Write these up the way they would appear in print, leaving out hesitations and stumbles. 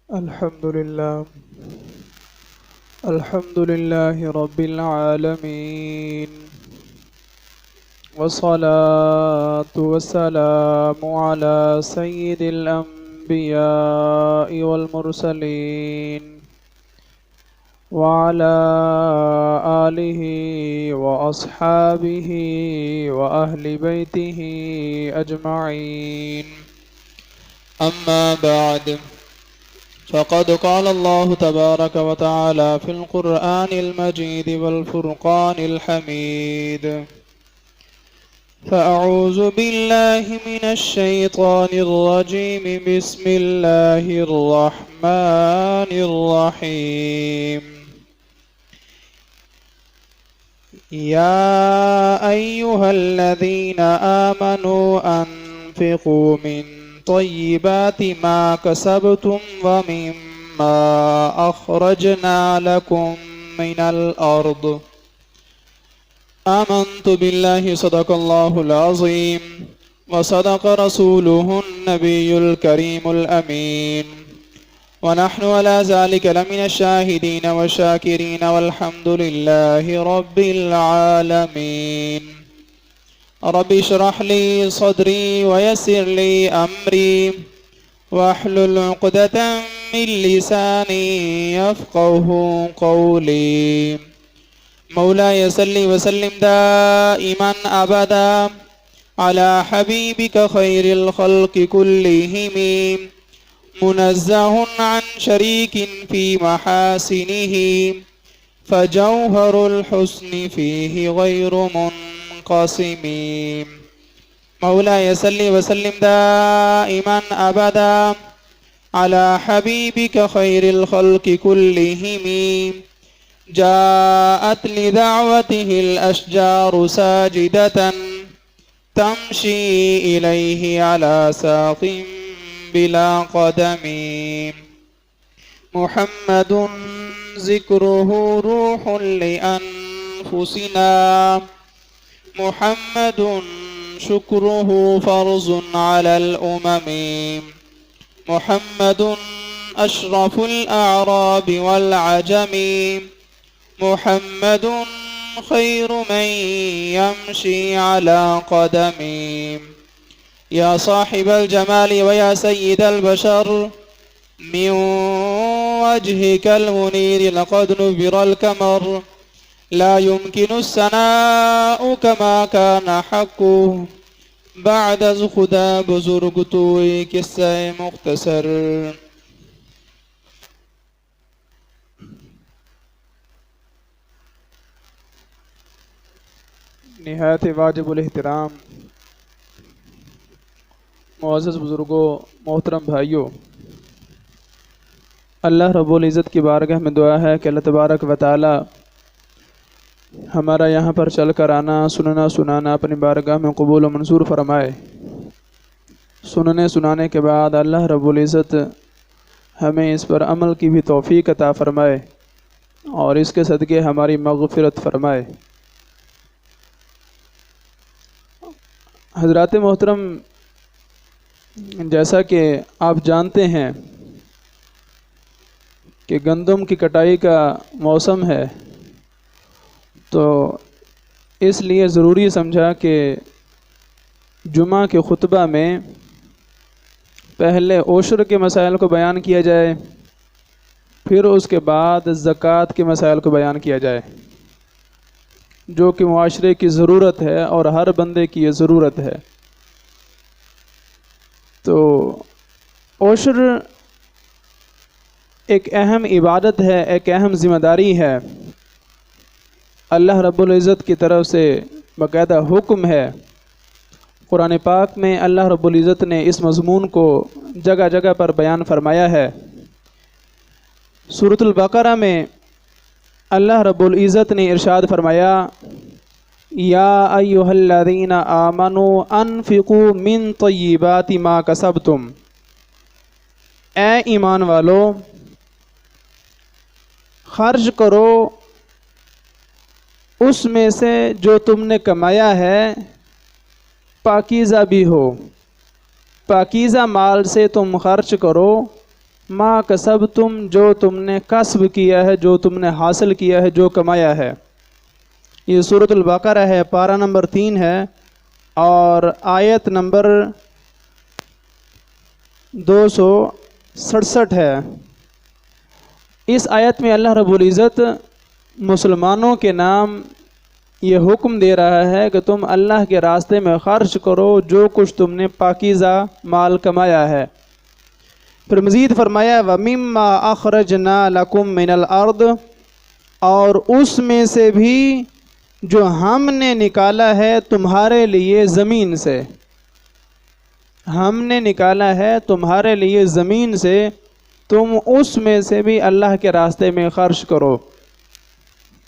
الحمد لله رب العالمين، والصلاة والسلام على سيد الأنبياء والمرسلين وعلى آله وأصحابه وأهل بيته أجمعين. أما بعد، فقد قال الله تبارك وتعالى في القرآن المجيد والفرقان الحميد: فأعوذ بالله من الشيطان الرجيم، بسم الله الرحمن الرحيم. يا أيها الذين آمنوا أنفقوا من طيبات ما كسبتم ومما أخرجنا لكم من الأرض. آمنت بالله، صدق الله العظيم، وصدق رسوله النبي الكريم الأمين، ونحن على ذلك لمن الشاهدين والشاكرين، والحمد لله رب العالمين. رب اشرح لي صدري ويسر لي أمري واحلل عقدة من لساني يفقه قولي. مولاي صل وسلم دائما أبدا على حبيبك خير الخلق كلهم، منزه عن شريك في محاسنه، فجوهر الحسن فيه غير منقسم. مولاي صل وسلم دائما أبدا على حبيبك خير الخلق كلهم، جاءت لدعوته الأشجار ساجدة، تمشي إليه على ساق بلا قدم. محمد ذكره روح لأنفسنا، محمد شكره فرض على الأمم. محمد أشرف الأعراب والعجم، محمد خير من يمشي على قدمه. يا صاحب الجمال ويا سيد البشر، من وجهك المنير لقد نبر الكمر، لا يمكن الثناء كما كان حقه، بعد از خدا بزرگ توی قصہ مختصر. نہایت واجب الاحترام معزز بزرگوں، محترم بھائیوں، اللہ رب العزت کی بارگاہ میں دعا ہے کہ اللہ تبارک و تعالی ہمارا یہاں پر چل کر آنا، سننا سنانا اپنی بارگاہ میں قبول و منظور فرمائے. سننے سنانے کے بعد اللہ رب العزت ہمیں اس پر عمل کی بھی توفیق عطا فرمائے اور اس کے صدقے ہماری مغفرت فرمائے. حضرات محترم، جیسا کہ آپ جانتے ہیں کہ گندم کی کٹائی کا موسم ہے، تو اس لیے ضروری سمجھا کہ جمعہ کے خطبہ میں پہلے عشر کے مسائل کو بیان کیا جائے، پھر اس کے بعد زکوٰۃ کے مسائل کو بیان کیا جائے، جو کہ معاشرے کی ضرورت ہے اور ہر بندے کی یہ ضرورت ہے. تو عشر ایک اہم عبادت ہے، ایک اہم ذمہ داری ہے. اللہ رب العزت کی طرف سے باقاعدہ حکم ہے. قرآن پاک میں اللہ رب العزت نے اس مضمون کو جگہ جگہ پر بیان فرمایا ہے. سورۃ البقرہ میں اللہ رب العزت نے ارشاد فرمایا: یا ایھا الذین آمنوا انفقوا من طیبات ما کسبتم. اے ایمان والو، خرچ کرو اس میں سے جو تم نے کمایا ہے، پاکیزہ بھی ہو. پاکیزہ مال سے تم خرچ کرو ما کسبتم جو تم نے کسب کیا ہے، جو تم نے حاصل کیا ہے، جو کمایا ہے۔ یہ سورۃ البقرہ ہے، پارہ نمبر 3 ہے اور آیت نمبر 267 ہے۔ اس آیت میں اللہ رب العزت مسلمانوں کے نام یہ حکم دے رہا ہے کہ تم اللہ کے راستے میں خرچ کرو جو کچھ تم نے پاکیزہ مال کمایا ہے۔ پھر مزید فرمایا وَمِمَّا أَخْرَجْنَا لَكُم مِّنَ الْأَرْضِ، اور اس میں سے بھی جو ہم نے نکالا ہے تمہارے لیے زمین سے، ہم نے نکالا ہے تمہارے لیے زمین سے، تم اس میں سے بھی اللہ کے راستے میں خرچ کرو۔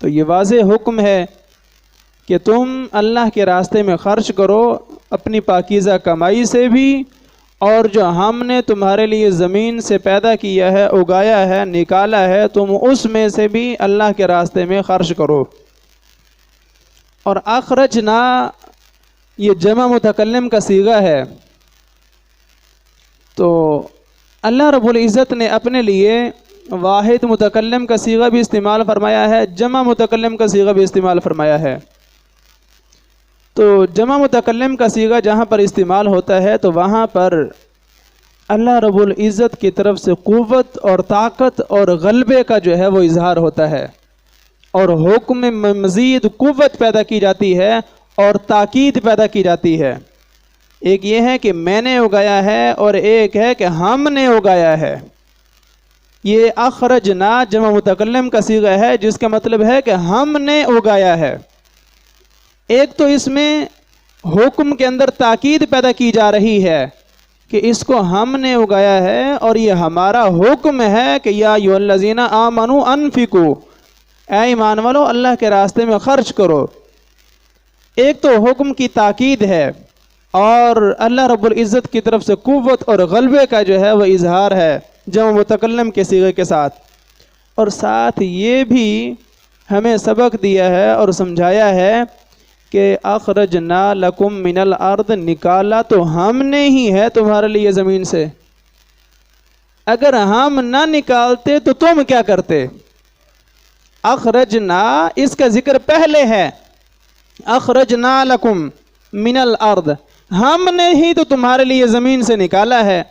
تو یہ واضح حکم ہے کہ تم اللہ کے راستے میں خرچ کرو، اپنی پاکیزہ کمائی سے بھی، اور جو ہم نے تمہارے لیے زمین سے پیدا کیا ہے، اگایا ہے، نکالا ہے، تم اس میں سے بھی اللہ کے راستے میں خرچ کرو۔ اور اخرجنا یہ جمع متکلم کا صیغہ ہے، تو اللہ رب العزت نے اپنے لیے واحد متکلم کا صیغہ بھی استعمال فرمایا ہے، جمع متکلم کا صیغہ بھی استعمال فرمایا ہے۔ تو جمع متکلم کا صیغہ جہاں پر استعمال ہوتا ہے تو وہاں پر اللہ رب العزت کی طرف سے قوت اور طاقت اور غلبے کا جو ہے وہ اظہار ہوتا ہے، اور حکم میں مزید قوت پیدا کی جاتی ہے اور تاکید پیدا کی جاتی ہے۔ ایک یہ ہے کہ میں نے اگایا ہے اور ایک ہے کہ ہم نے اگایا ہے۔ یہ اخرجنا جمع متکلم کا صیغہ ہے جس کا مطلب ہے کہ ہم نے اگایا ہے۔ ایک تو اس میں حکم کے اندر تاکید پیدا کی جا رہی ہے کہ اس کو ہم نے اگایا ہے اور یہ ہمارا حکم ہے کہ یا ایھا الذین آمنوا انفقوا، اے ایمان والو اللہ کے راستے میں خرچ کرو۔ ایک تو حکم کی تاکید ہے اور اللہ رب العزت کی طرف سے قوت اور غلبے کا جو ہے وہ اظہار ہے جمع متکلم کے صیغے کے ساتھ، اور ساتھ یہ بھی ہمیں سبق دیا ہے اور سمجھایا ہے کہ اخرجنا لکم من الارض، نکالا تو ہم نے ہی ہے تمہارے لیے زمین سے۔ اگر ہم نہ نکالتے تو تم کیا کرتے؟ اخرجنا اس کا ذکر پہلے ہے، اخرجنا لکم من الارض، ہم نے ہی تو تمہارے لیے زمین سے نکالا ہے،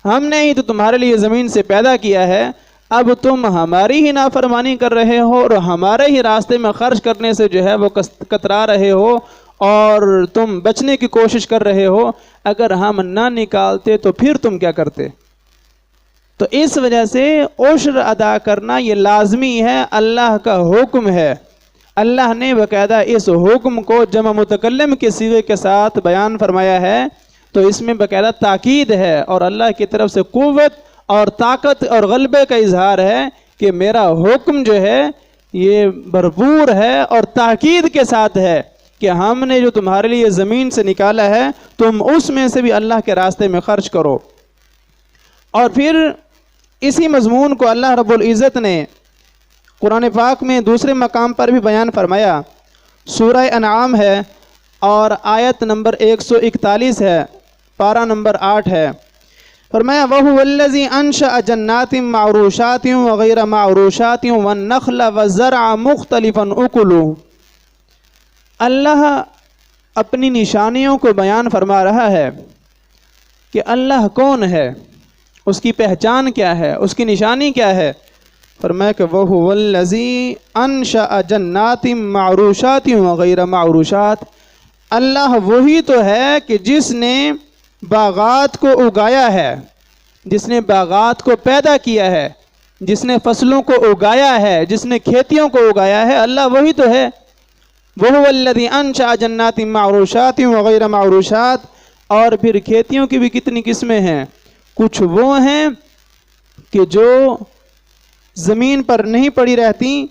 ہم نے ہی تو تمہارے لیے زمین سے پیدا کیا ہے۔ اب تم ہماری ہی نافرمانی کر رہے ہو اور ہمارے ہی راستے میں خرچ کرنے سے جو ہے وہ کترا رہے ہو اور تم بچنے کی کوشش کر رہے ہو۔ اگر ہم نہ نکالتے تو پھر تم کیا کرتے؟ تو اس وجہ سے عشر ادا کرنا یہ لازمی ہے، اللہ کا حکم ہے۔ اللہ نے باقاعدہ اس حکم کو جمع متکلم کے صیغے کے ساتھ بیان فرمایا ہے، تو اس میں باقاعدہ تاکید ہے اور اللہ کی طرف سے قوت اور طاقت اور غلبے کا اظہار ہے کہ میرا حکم جو ہے یہ بھرپور ہے اور تاکید کے ساتھ ہے کہ ہم نے جو تمہارے لیے زمین سے نکالا ہے تم اس میں سے بھی اللہ کے راستے میں خرچ کرو۔ اور پھر اسی مضمون کو اللہ رب العزت نے قرآن پاک میں دوسرے مقام پر بھی بیان فرمایا، سورہ انعام ہے اور آیت نمبر 141 ہے، پارہ نمبر 8 ہے۔ فرمایا وَهُوَ الَّذِي أَنشَأَ جَنَّاتٍ مَّعْرُوشَاتٍ وَغَيْرَ مَّعْرُوشَاتٍ وَالنَّخْلَ وَالزَّرْعَ مُخْتَلِفًا أُكُلُهُ۔ اللہ اپنی نشانیوں کو بیان فرما رہا ہے کہ اللہ کون ہے، اس کی پہچان کیا ہے، اس کی نشانی کیا ہے۔ فرمایا کہ وَهُوَ الَّذِي أَنشَأَ جَنَّاتٍ مَّعْرُوشَاتٍ وَغَيْرَ مَّعْرُوشَاتٍ، اللہ وہی تو ہے کہ جس نے باغات کو اگایا ہے، جس نے باغات کو پیدا کیا ہے، جس نے فصلوں کو اگایا ہے، جس نے کھیتیوں کو اگایا ہے، اللہ وہی تو ہے۔ وَهُوَ الَّذِي أَنشَأَ جَنَّاتٍ مَّعْرُوشَاتٍ وَغَيْرَ مَّعْرُوشَاتٍ۔ اور پھر کھیتیوں کی بھی کتنی قسمیں ہیں، کچھ وہ ہیں کہ جو زمین پر نہیں پڑی رہتی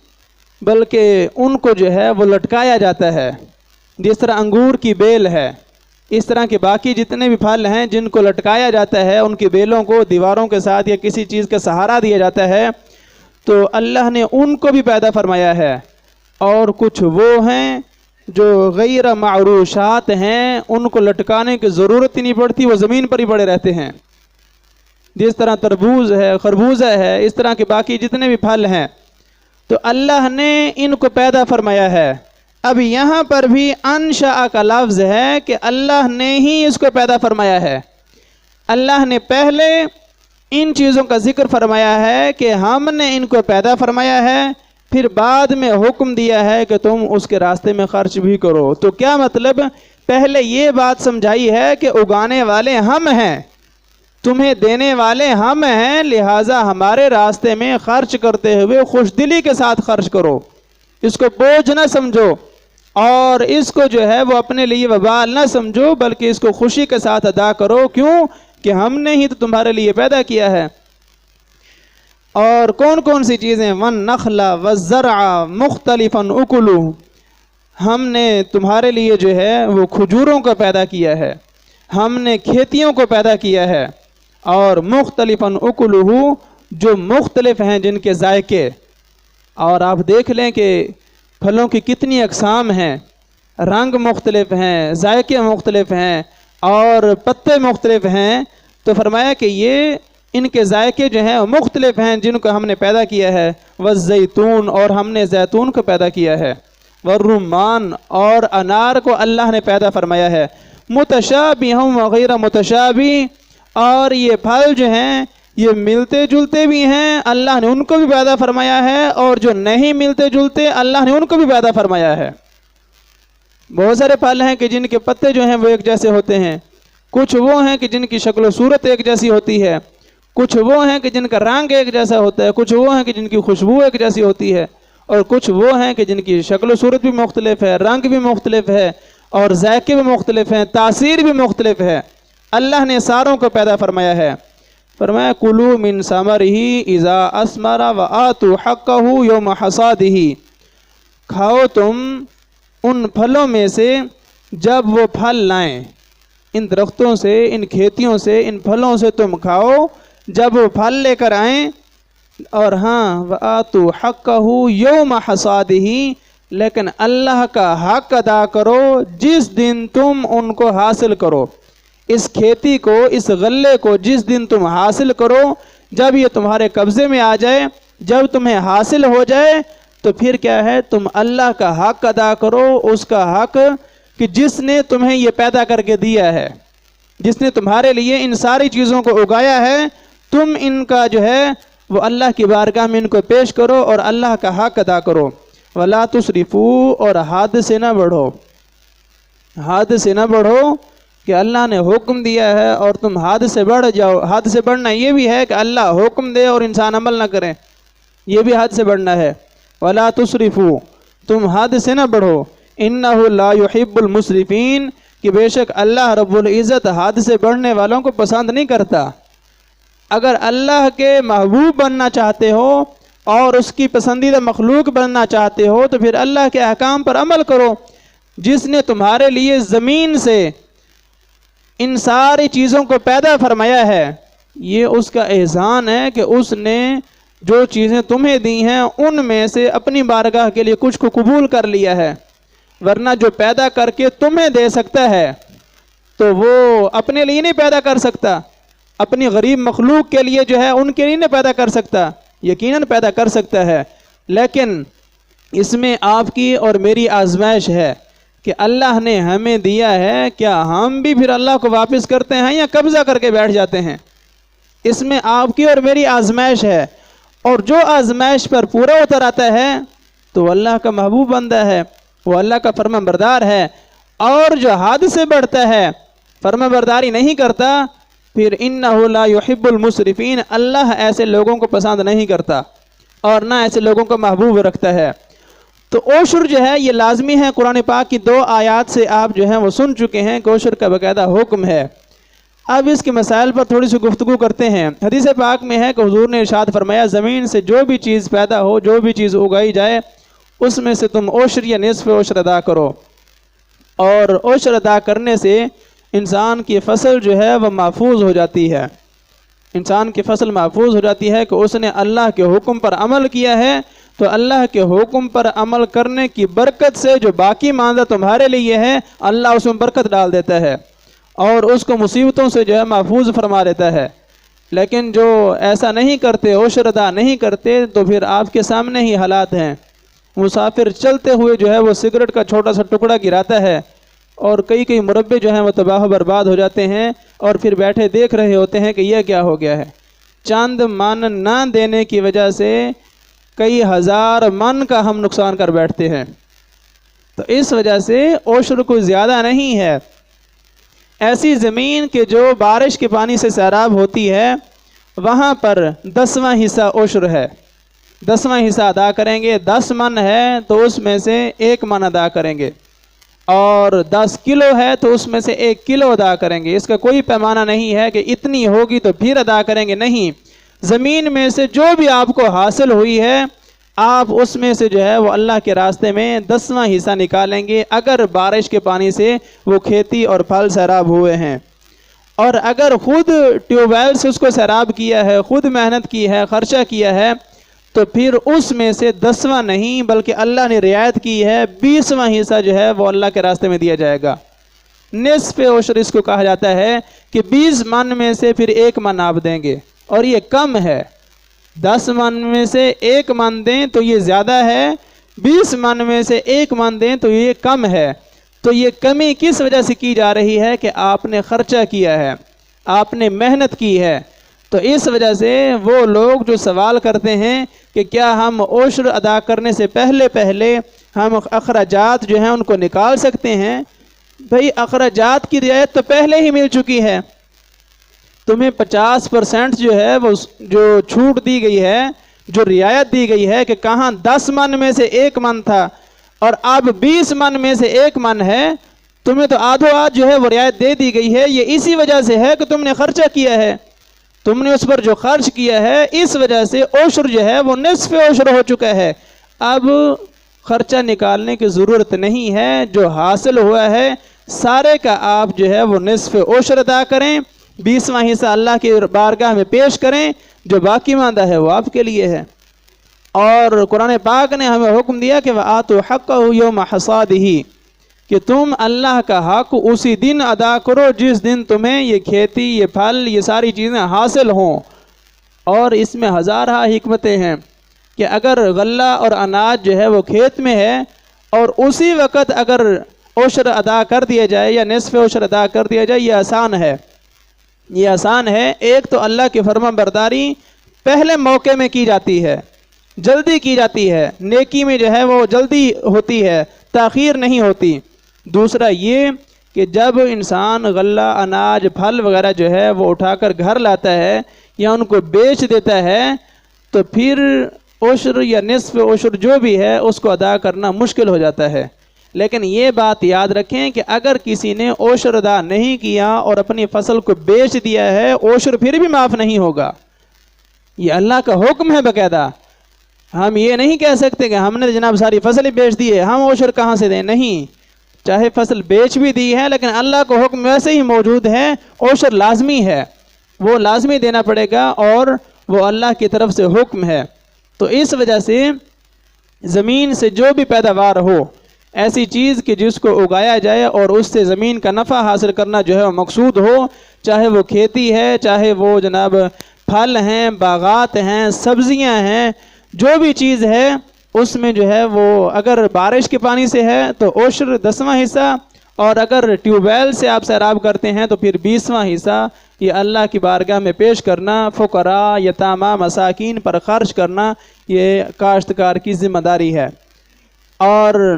بلکہ ان کو جو ہے وہ لٹکایا جاتا ہے، جس طرح انگور کی بیل ہے، اس طرح کے باقی جتنے بھی پھل ہیں جن کو لٹکایا جاتا ہے، ان کی بیلوں کو دیواروں کے ساتھ یا کسی چیز کا سہارا دیا جاتا ہے، تو اللہ نے ان کو بھی پیدا فرمایا ہے۔ اور کچھ وہ ہیں جو غیر معروشات ہیں، ان کو لٹکانے کی ضرورت ہی نہیں پڑتی، وہ زمین پر ہی پڑے رہتے ہیں۔ جس طرح تربوز ہے، خربوزہ ہے، اس طرح کے باقی جتنے بھی پھل ہیں، تو اللہ نے ان کو پیدا فرمایا ہے۔ اب یہاں پر بھی انشاء کا لفظ ہے کہ اللہ نے ہی اس کو پیدا فرمایا ہے۔ اللہ نے پہلے ان چیزوں کا ذکر فرمایا ہے کہ ہم نے ان کو پیدا فرمایا ہے، پھر بعد میں حکم دیا ہے کہ تم اس کے راستے میں خرچ بھی کرو۔ تو کیا مطلب؟ پہلے یہ بات سمجھائی ہے کہ اگانے والے ہم ہیں، تمہیں دینے والے ہم ہیں، لہٰذا ہمارے راستے میں خرچ کرتے ہوئے خوش دلی کے ساتھ خرچ کرو، اس کو بوجھ نہ سمجھو، اور اس کو جو ہے وہ اپنے لیے وبال نہ سمجھو، بلکہ اس کو خوشی کے ساتھ ادا کرو۔ کیوں؟ کہ ہم نے ہی تو تمہارے لیے پیدا کیا ہے۔ اور کون کون سی چیزیں؟ وَالنَّخْلَ وَالزَّرْعَ مُخْتَلِفًا أُكُلُهُ، ہم نے تمہارے لیے جو ہے وہ کھجوروں کو پیدا کیا ہے، ہم نے کھیتیوں کو پیدا کیا ہے، اور مختلفاً أُكُلُهُ، جو مختلف ہیں جن کے ذائقے۔ اور آپ دیکھ لیں کہ پھلوں کی کتنی اقسام ہیں، رنگ مختلف ہیں، ذائقے مختلف ہیں، اور پتے مختلف ہیں، تو فرمایا کہ یہ ان کے ذائقے جو ہیں مختلف ہیں جن کو ہم نے پیدا کیا ہے۔ والزیتون، اور ہم نے زیتون کو پیدا کیا ہے۔ والرمان، اور انار کو اللہ نے پیدا فرمایا ہے۔ متشابہ وغیر متشابہ، اور یہ پھل جو ہیں یہ ملتے جلتے بھی ہیں، اللہ نے ان کو بھی پیدا فرمایا ہے، اور جو نہیں ملتے جلتے اللہ نے ان کو بھی پیدا فرمایا ہے۔ بہت سارے پھل ہیں کہ جن کے پتے جو ہیں وہ ایک جیسے ہوتے ہیں، کچھ وہ ہیں کہ جن کی شکل و صورت ایک جیسی ہوتی ہے، کچھ وہ ہیں کہ جن کا رنگ ایک جیسا ہوتا ہے، کچھ وہ ہیں کہ جن کی خوشبو ایک جیسی ہوتی ہے، اور کچھ وہ ہیں کہ جن کی شکل و صورت بھی مختلف ہے، رنگ بھی مختلف ہے، اور ذائقے بھی مختلف ہیں، تاثیر بھی مختلف ہے۔ اللہ نے ساروں کو پیدا فرمایا ہے۔ فرمایا کُلُوا مِن ثَمَرِهِ إِذَا أَثْمَرَ وَآتُوا حَقَّهُ يَوْمَ حَصَادِهِ، کھاؤ تم ان پھلوں میں سے جب وہ پھل لائیں، ان درختوں سے، ان کھیتیوں سے، ان پھلوں سے تم کھاؤ جب وہ پھل لے کر آئیں۔ اور ہاں وَآتُوا حَقَّهُ يَوْمَ حَصَادِهِ، لیکن اللہ کا حق ادا کرو جس دن تم ان کو حاصل کرو، اس کھیتی کو، اس غلے کو جس دن تم حاصل کرو، جب یہ تمہارے قبضے میں آ جائے، جب تمہیں حاصل ہو جائے، تو پھر کیا ہے؟ تم اللہ کا حق ادا کرو، اس کا حق کہ جس نے تمہیں یہ پیدا کر کے دیا ہے، جس نے تمہارے لیے ان ساری چیزوں کو اگایا ہے، تم ان کا جو ہے وہ اللہ کی بارگاہ میں ان کو پیش کرو اور اللہ کا حق ادا کرو۔ وَلَا تُسْرِفُوا، اور حد سے نہ بڑھو، حد سے نہ بڑھو کہ اللہ نے حکم دیا ہے اور تم حد سے بڑھ جاؤ۔ حد سے بڑھنا یہ بھی ہے کہ اللہ حکم دے اور انسان عمل نہ کرے، یہ بھی حد سے بڑھنا ہے۔ وَلَا تُسْرِفُوا، تم حد سے نہ بڑھو۔ إِنَّهُ لَا يُحِبُّ الْمُسْرِفِينَ، کہ بے شک اللہ رب العزت حد سے بڑھنے والوں کو پسند نہیں کرتا۔ اگر اللہ کے محبوب بننا چاہتے ہو اور اس کی پسندیدہ مخلوق بننا چاہتے ہو تو پھر اللہ کے احکام پر عمل کرو۔ جس نے تمہارے لیے زمین سے ان ساری چیزوں کو پیدا فرمایا ہے، یہ اس کا احسان ہے کہ اس نے جو چیزیں تمہیں دی ہیں ان میں سے اپنی بارگاہ کے لیے کچھ کو قبول کر لیا ہے، ورنہ جو پیدا کر کے تمہیں دے سکتا ہے تو وہ اپنے لیے نہیں پیدا کر سکتا، اپنی غریب مخلوق کے لیے جو ہے ان کے لیے نہیں پیدا کر سکتا، یقیناً پیدا کر سکتا ہے، لیکن اس میں آپ کی اور میری آزمائش ہے کہ اللہ نے ہمیں دیا ہے، کیا ہم بھی پھر اللہ کو واپس کرتے ہیں یا قبضہ کر کے بیٹھ جاتے ہیں؟ اس میں آپ کی اور میری آزمائش ہے، اور جو آزمائش پر پورا اتر آتا ہے تو اللہ کا محبوب بندہ ہے، وہ اللہ کا فرما بردار ہے، اور جو حد سے بڑھتا ہے، فرما برداری نہیں کرتا، پھر انہ لا یحب المسرفین، اللہ ایسے لوگوں کو پسند نہیں کرتا اور نہ ایسے لوگوں کو محبوب رکھتا ہے۔ تو عشر جو ہے یہ لازمی ہے، قرآن پاک کی 2 آیات سے آپ جو ہیں وہ سن چکے ہیں کہ عشر کا باقاعدہ حکم ہے۔ اب اس کے مسائل پر تھوڑی سی گفتگو کرتے ہیں۔ حدیث پاک میں ہے کہ حضور نے ارشاد فرمایا، زمین سے جو بھی چیز پیدا ہو، جو بھی چیز اگائی جائے، اس میں سے تم عشر یا نصف عشر ادا کرو، اور عشر ادا کرنے سے انسان کی فصل جو ہے وہ محفوظ ہو جاتی ہے، انسان کی فصل محفوظ ہو جاتی ہے کہ اس نے اللہ کے حکم پر عمل کیا ہے، تو اللہ کے حکم پر عمل کرنے کی برکت سے جو باقی ماندہ تمہارے لیے ہے اللہ اس میں برکت ڈال دیتا ہے اور اس کو مصیبتوں سے جو ہے محفوظ فرما لیتا ہے۔ لیکن جو ایسا نہیں کرتے، عشر ادا نہیں کرتے، تو پھر آپ کے سامنے ہی حالات ہیں۔ مسافر چلتے ہوئے جو ہے وہ سگریٹ کا چھوٹا سا ٹکڑا گراتا ہے اور کئی مربے جو ہیں وہ تباہ و برباد ہو جاتے ہیں، اور پھر بیٹھے دیکھ رہے ہوتے ہیں کہ یہ کیا ہو گیا ہے۔ چند من نہ دینے کی وجہ سے کئی ہزار من کا ہم نقصان کر بیٹھتے ہیں۔ تو اس وجہ سے عشر کوئی زیادہ نہیں ہے۔ ایسی زمین کہ جو بارش کے پانی سے سیراب ہوتی ہے، وہاں پر 10واں حصہ عشر ہے، 10واں حصہ ادا کریں گے۔ 10 من ہے تو اس میں سے 1 من ادا کریں گے، اور 10 کلو ہے تو اس میں سے 1 کلو ادا کریں گے۔ اس کا کوئی پیمانہ نہیں ہے کہ اتنی ہوگی تو پھر ادا کریں گے، نہیں۔ زمین میں سے جو بھی آپ کو حاصل ہوئی ہے، آپ اس میں سے جو ہے وہ اللہ کے راستے میں 10واں حصہ نکالیں گے، اگر بارش کے پانی سے وہ کھیتی اور پھل سیراب ہوئے ہیں۔ اور اگر خود ٹیوب ویل سے اس کو سیراب کیا ہے، خود محنت کی ہے، خرچہ کیا ہے، تو پھر اس میں سے 10واں نہیں بلکہ اللہ نے رعایت کی ہے، 20واں حصہ جو ہے وہ اللہ کے راستے میں دیا جائے گا۔ نصف عشر اس کو کہا جاتا ہے کہ 20 من میں سے پھر 1 من آپ دیں گے، اور یہ کم ہے۔ 10 من میں سے 1 من دیں تو یہ زیادہ ہے، 20 من میں سے 1 من دیں تو یہ کم ہے۔ تو یہ کمی کس وجہ سے کی جا رہی ہے کہ آپ نے خرچہ کیا ہے، آپ نے محنت کی ہے۔ تو اس وجہ سے وہ لوگ جو سوال کرتے ہیں کہ کیا ہم عشر ادا کرنے سے پہلے ہم اخراجات جو ہیں ان کو نکال سکتے ہیں؟ بھئی اخراجات کی رعایت تو پہلے ہی مل چکی ہے۔ تمہیں 50% جو ہے وہ جو چھوٹ دی گئی ہے، جو رعایت دی گئی ہے کہ کہاں 10 من میں سے 1 من تھا اور اب 20 من میں سے 1 من ہے، تمہیں تو آدھو آدھ جو ہے وہ رعایت دے دی گئی ہے۔ یہ اسی وجہ سے ہے کہ تم نے خرچہ کیا ہے، تم نے اس پر جو خرچ کیا ہے، اس وجہ سے عشر جو ہے وہ نصف عشر ہو چکا ہے۔ اب خرچہ نکالنے کی ضرورت نہیں ہے، جو حاصل ہوا ہے سارے کا آپ جو ہے وہ نصف عشر ادا کریں، 20واں حصہ اللہ کی بارگاہ میں پیش کریں، جو باقی ماندہ ہے وہ آپ کے لیے ہے۔ اور قرآن پاک نے ہمیں حکم دیا کہ وَآتُوا حَقَّهُ يَوْمَ حَصَادِهِ، کہ تم اللہ کا حق اسی دن ادا کرو جس دن تمہیں یہ کھیتی، یہ پھل، یہ ساری چیزیں حاصل ہوں۔ اور اس میں ہزارہ حکمتیں ہیں کہ اگر غلہ اور اناج جو ہے وہ کھیت میں ہے اور اسی وقت اگر عشر ادا کر دیا جائے یا نصف عشر ادا کر دیا جائے، یہ آسان ہے، یہ آسان ہے۔ ایک تو اللہ کی فرما برداری پہلے موقع میں کی جاتی ہے، جلدی کی جاتی ہے، نیکی میں جو ہے وہ جلدی ہوتی ہے، تاخیر نہیں ہوتی۔ دوسرا یہ کہ جب انسان غلہ، اناج، پھل وغیرہ جو ہے وہ اٹھا کر گھر لاتا ہے یا ان کو بیچ دیتا ہے، تو پھر عشر یا نصف عشر جو بھی ہے اس کو ادا کرنا مشکل ہو جاتا ہے۔ لیکن یہ بات یاد رکھیں کہ اگر کسی نے عشر ادا نہیں کیا اور اپنی فصل کو بیچ دیا ہے، عشر پھر بھی معاف نہیں ہوگا۔ یہ اللہ کا حکم ہے باقاعدہ۔ ہم یہ نہیں کہہ سکتے کہ ہم نے جناب ساری فصل بیچ دی ہے، ہم عشر کہاں سے دیں؟ نہیں، چاہے فصل بیچ بھی دی ہے لیکن اللہ کو حکم ویسے ہی موجود ہے، عشر لازمی ہے، وہ لازمی دینا پڑے گا، اور وہ اللہ کی طرف سے حکم ہے۔ تو اس وجہ سے زمین سے جو بھی پیداوار ہو، ایسی چیز کہ جس کو اگایا جائے اور اس سے زمین کا نفع حاصل کرنا جو ہے وہ مقصود ہو، چاہے وہ کھیتی ہے، چاہے وہ جناب پھل ہیں، باغات ہیں، سبزیاں ہیں، جو بھی چیز ہے اس میں جو ہے وہ اگر بارش کے پانی سے ہے تو عشر 10واں حصہ، اور اگر ٹیوب ویل سے آپ سیراب کرتے ہیں تو پھر 20واں حصہ یہ اللہ کی بارگاہ میں پیش کرنا، فقراء، یتامہ، مساکین پر خرچ کرنا، یہ کاشتکار کی ذمہ داری ہے۔ اور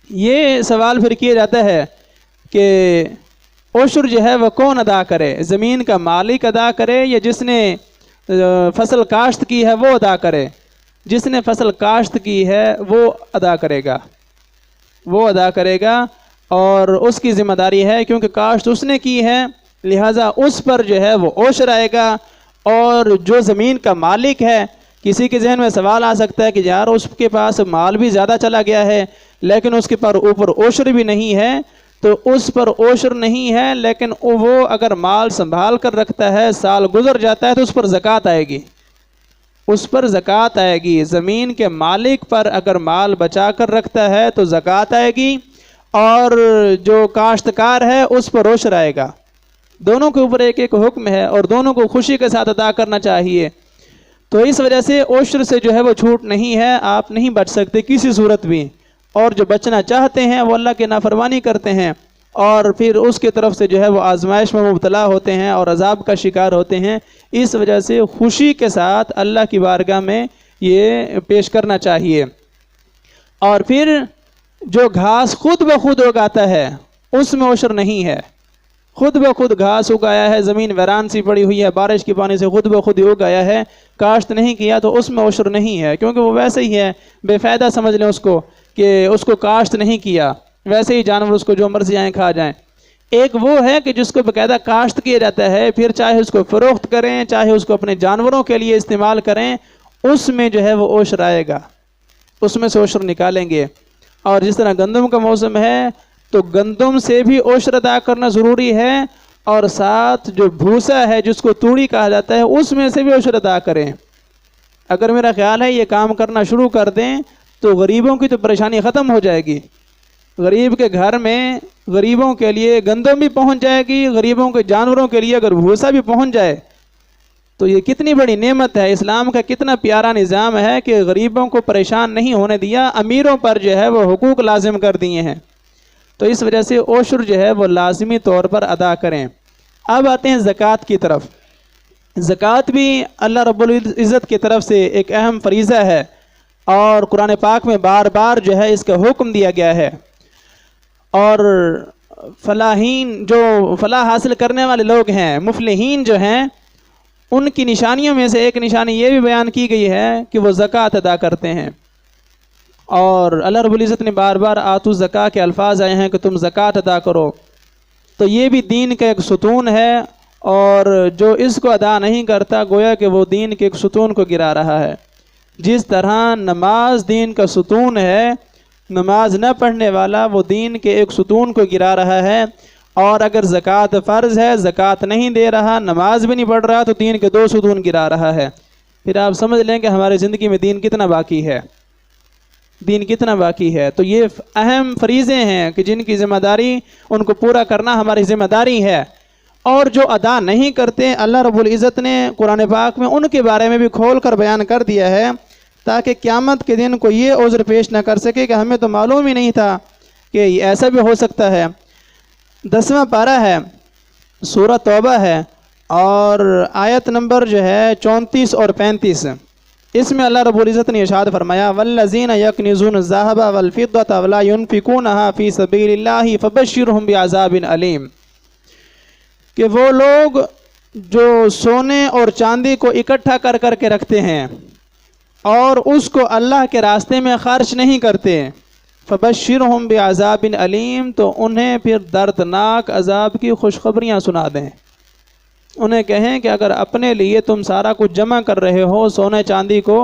یہ سوال پھر کیا جاتا ہے کہ عشر جو ہے وہ کون ادا کرے؟ زمین کا مالک ادا کرے یا جس نے فصل کاشت کی ہے وہ ادا کرے؟ جس نے فصل کاشت کی ہے وہ ادا کرے گا، وہ ادا کرے گا، اور اس کی ذمہ داری ہے کیونکہ کاشت اس نے کی ہے، لہٰذا اس پر جو ہے وہ عشر آئے گا۔ اور جو زمین کا مالک ہے، کسی کے ذہن میں سوال آ سکتا ہے کہ یار اس کے پاس مال بھی زیادہ چلا گیا ہے لیکن اس کے پر اوپر عشر بھی نہیں ہے، تو اس پر عشر نہیں ہے لیکن وہ اگر مال سنبھال کر رکھتا ہے، سال گزر جاتا ہے تو اس پر زکوٰۃ آئے گی، اس پر زکوٰۃ آئے گی۔ زمین کے مالک پر اگر مال بچا کر رکھتا ہے تو زکوٰۃ آئے گی، اور جو کاشتکار ہے اس پر عشر آئے گا۔ دونوں کے اوپر ایک ایک حکم ہے اور دونوں کو خوشی کے ساتھ ادا کرنا چاہیے۔ تو اس وجہ سے عشر سے جو ہے وہ چھوٹ نہیں ہے، آپ نہیں بچ سکتے کسی صورت بھی، اور جو بچنا چاہتے ہیں وہ اللہ کی نافرمانی کرتے ہیں اور پھر اس کی طرف سے جو ہے وہ آزمائش میں مبتلا ہوتے ہیں اور عذاب کا شکار ہوتے ہیں۔ اس وجہ سے خوشی کے ساتھ اللہ کی بارگاہ میں یہ پیش کرنا چاہیے۔ اور پھر جو گھاس خود بخود اگاتا ہے اس میں عشر نہیں ہے۔ خود بخود گھاس اگایا ہے، زمین ویران سی پڑی ہوئی ہے، بارش کے پانی سے خود بخود ہی اگایا ہے، کاشت نہیں کیا تو اس میں عشر نہیں ہے، کیونکہ وہ ویسے ہی ہے، بے فائدہ سمجھ لیں اس کو کہ اس کو کاشت نہیں کیا، ویسے ہی جانور اس کو جو مرضی آئیں کھا جائیں۔ ایک وہ ہے کہ جس کو باقاعدہ کاشت کیا جاتا ہے، پھر چاہے اس کو فروخت کریں، چاہے اس کو اپنے جانوروں کے لیے استعمال کریں، اس میں جو ہے وہ عشر آئے گا، اس میں سے عشر نکالیں گے۔ اور جس طرح گندم کا موسم ہے تو گندم سے بھی عشر ادا کرنا ضروری ہے، اور ساتھ جو بھوسا ہے جس کو توڑی کہا جاتا ہے اس میں سے بھی عشر ادا کریں۔ اگر میرا خیال ہے یہ کام کرنا شروع کر دیں تو غریبوں کی تو پریشانی ختم ہو جائے گی۔ غریب کے گھر میں غریبوں کے لیے گندم بھی پہنچ جائے گی، غریبوں کے جانوروں کے لیے اگر بھوسا بھی پہنچ جائے تو یہ کتنی بڑی نعمت ہے۔ اسلام کا کتنا پیارا نظام ہے کہ غریبوں کو پریشان نہیں ہونے دیا، امیروں پر جو ہے وہ حقوق لازم کر دیے ہیں۔ تو اس وجہ سے عشر جو ہے وہ لازمی طور پر ادا کریں۔ اب آتے ہیں زکوٰۃ کی طرف۔ زکوٰۃ بھی اللہ رب العزت کی طرف سے ایک اہم فریضہ ہے، اور قرآن پاک میں بار بار جو ہے اس کا حکم دیا گیا ہے۔ اور فلاحین، جو فلاح حاصل کرنے والے لوگ ہیں، مفلحین جو ہیں، ان کی نشانیوں میں سے ایک نشانی یہ بھی بیان کی گئی ہے کہ وہ زکوٰۃ ادا کرتے ہیں۔ اور اللہ رب العزت نے بار بار آتو زکوٰۃ کے الفاظ آئے ہیں کہ تم زکوٰۃ ادا کرو، تو یہ بھی دین کا ایک ستون ہے، اور جو اس کو ادا نہیں کرتا گویا کہ وہ دین کے ایک ستون کو گرا رہا ہے۔ جس طرح نماز دین کا ستون ہے، نماز نہ پڑھنے والا وہ دین کے ایک ستون کو گرا رہا ہے، اور اگر زکوٰۃ فرض ہے، زکوٰۃ نہیں دے رہا، نماز بھی نہیں پڑھ رہا، تو دین کے دو ستون گرا رہا ہے۔ پھر آپ سمجھ لیں کہ ہماری زندگی میں دین کتنا باقی ہے، دین کتنا باقی ہے۔ تو یہ اہم فریضے ہیں کہ جن کی ذمہ داری ان کو پورا کرنا ہماری ذمہ داری ہے، اور جو ادا نہیں کرتے اللہ رب العزت نے قرآن پاک میں ان کے بارے میں بھی کھول کر بیان کر دیا ہے، تاکہ قیامت کے دن کو یہ عذر پیش نہ کر سکے کہ ہمیں تو معلوم ہی نہیں تھا کہ ایسا بھی ہو سکتا ہے۔ 10واں پارہ ہے، سورہ توبہ ہے، اور آیت نمبر جو ہے 34 اور 35، اس میں اللہ رب العزت نے ارشاد فرمایا والذین یکنزون الذھب والفضة ولا ينفقونها فی سبیل اللہ فبشرهم بعذاب علیم، کہ وہ لوگ جو سونے اور چاندی کو اکٹھا کر کر کے رکھتے ہیں اور اس کو اللہ کے راستے میں خرچ نہیں کرتے، فبشرهم بعذاب علیم، تو انہیں پھر دردناک عذاب کی خوشخبریاں سنا دیں۔ انہیں کہیں کہ اگر اپنے لیے تم سارا کچھ جمع کر رہے ہو، سونے چاندی کو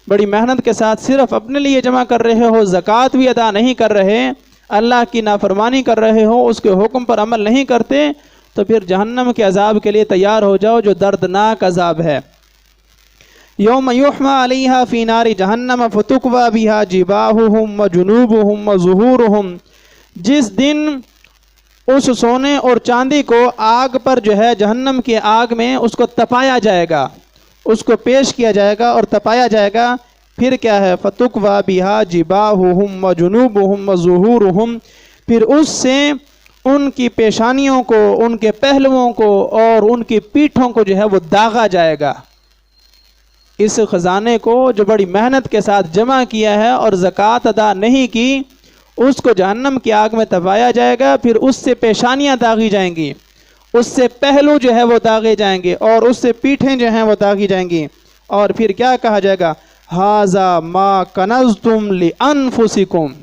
بڑی محنت کے ساتھ صرف اپنے لیے جمع کر رہے ہو، زکوٰۃ بھی ادا نہیں کر رہے، اللہ کی نافرمانی کر رہے ہو، اس کے حکم پر عمل نہیں کرتے، تو پھر جہنم کے عذاب کے لیے تیار ہو جاؤ، جو دردناک عذاب ہے۔ یوم یحمى علیہا فی نار جہنم فتکوی بہا جباہہم وجنوبہم وظہورہم، جس دن اس سونے اور چاندی کو آگ پر جو ہے جہنم کی آگ میں اس کو تپایا جائے گا، اس کو پیش کیا جائے گا اور تپایا جائے گا، پھر کیا ہے فتکوی بہا جباہہم وجنوبہم وظہورہم، پھر اس سے ان کی پیشانیوں کو، ان کے پہلوؤں کو اور ان کی پیٹھوں کو جو ہے وہ داغا جائے گا۔ اس خزانے کو جو بڑی محنت کے ساتھ جمع کیا ہے اور زکوٰۃ ادا نہیں کی، اس کو جہنم کی آگ میں تپایا جائے گا، پھر اس سے پیشانیاں داغی جائیں گی، اس سے پہلو جو ہے وہ داغے جائیں گے، اور اس سے پیٹھیں جو ہیں وہ داغی جائیں گی، اور پھر کیا کہا جائے گا ھذا ما کنزتم لانفسکم،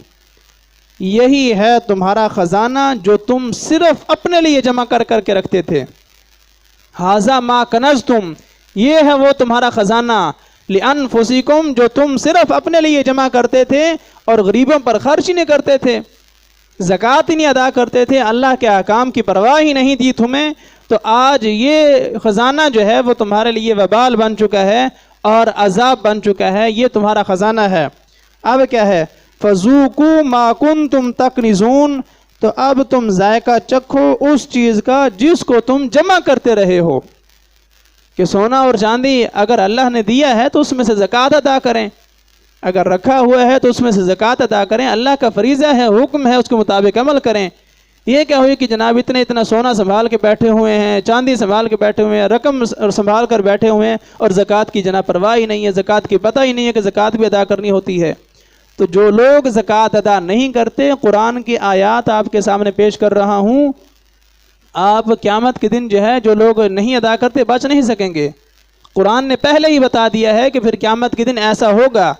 یہی ہے تمہارا خزانہ جو تم صرف اپنے لیے جمع کر کر کے رکھتے تھے۔ ھذا ما کنزتم، یہ ہے وہ تمہارا خزانہ، لانفسکم، جو تم صرف اپنے لیے جمع کرتے تھے اور غریبوں پر خرچ ہی نہیں کرتے تھے، زکوٰۃ ہی نہیں ادا کرتے تھے، اللہ کے احکام کی پرواہ ہی نہیں دی تمہیں، تو آج یہ خزانہ جو ہے وہ تمہارے لیے وبال بن چکا ہے اور عذاب بن چکا ہے، یہ تمہارا خزانہ ہے۔ اب کیا ہے فذوقوا ما کنتم تکنزون، تو اب تم ذائقہ چکھو اس چیز کا جس کو تم جمع کرتے رہے ہو. کہ سونا اور چاندی اگر اللہ نے دیا ہے تو اس میں سے زکوٰۃ ادا کریں، اگر رکھا ہوا ہے تو اس میں سے زکوٰۃ ادا کریں. اللہ کا فریضہ ہے، حکم ہے، اس کے مطابق عمل کریں. یہ کیا ہوئی کہ جناب اتنا سونا سنبھال کے بیٹھے ہوئے ہیں، چاندی سنبھال کے بیٹھے ہوئے ہیں، رقم سنبھال کر بیٹھے ہوئے ہیں، اور زکوٰۃ کی جناب پرواہ ہی نہیں ہے، زکوٰۃ کی پتہ ہی نہیں ہے کہ زکوٰۃ بھی ادا کرنی ہوتی ہے. تو جو لوگ زکوٰۃ ادا نہیں کرتے، قرآن کی آیات آپ کے سامنے پیش کر رہا ہوں، آپ قیامت کے دن جو ہے جو لوگ نہیں ادا کرتے بچ نہیں سکیں گے. قرآن نے پہلے ہی بتا دیا ہے کہ پھر قیامت کے دن ایسا ہوگا،